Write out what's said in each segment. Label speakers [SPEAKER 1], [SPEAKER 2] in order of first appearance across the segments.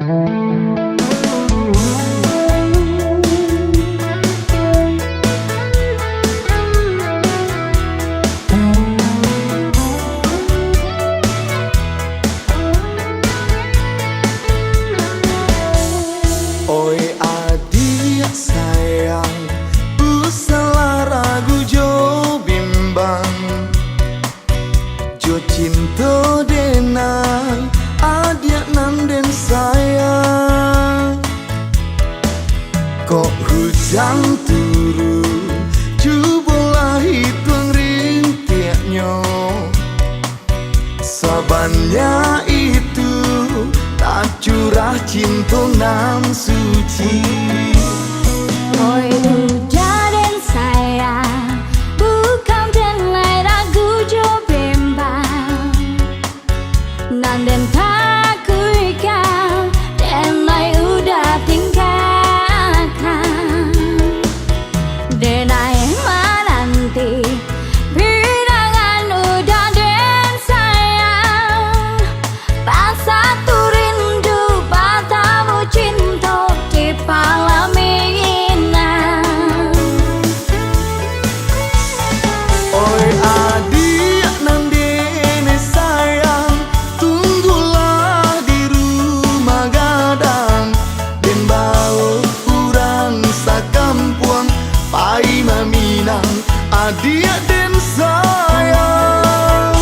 [SPEAKER 1] Oi adik sayang, salah ragu jo bimbang, jo cinta denai adik nanden sayang. Kok hujan turun, cobalah hitung rintiknya. Sabannya itu tak curah cinta nan suci.
[SPEAKER 2] Oi ujaden sayang, bukan denai ragu jo bimbang, nanden tak kuikan denai udah tinggalkan. Denai menanti bidangan udah den sayang, pasat rindu batamu cinta di palam
[SPEAKER 1] adik dan sayang.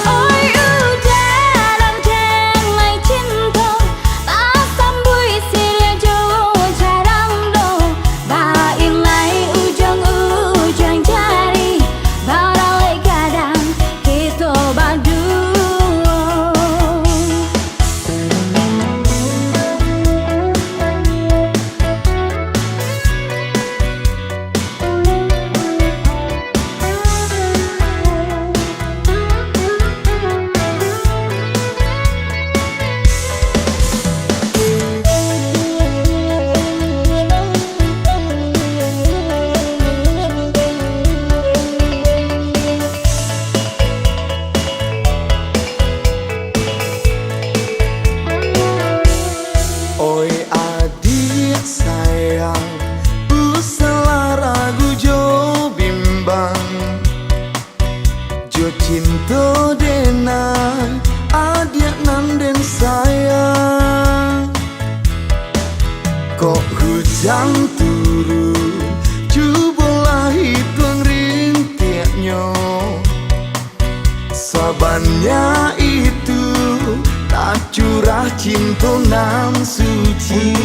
[SPEAKER 2] Oi udah denai cinta, tak sambui silia jo jarang do, bain lai ujung-ujung jari, baralai kadang kita badu.
[SPEAKER 1] Oi adik sayang, salah ragu jo bimbang, jo cinta denai adik nanden sayang. Kok hujan turun, cobalah hitung rintiknya. Sabannya itu tak curah cinta nan suci.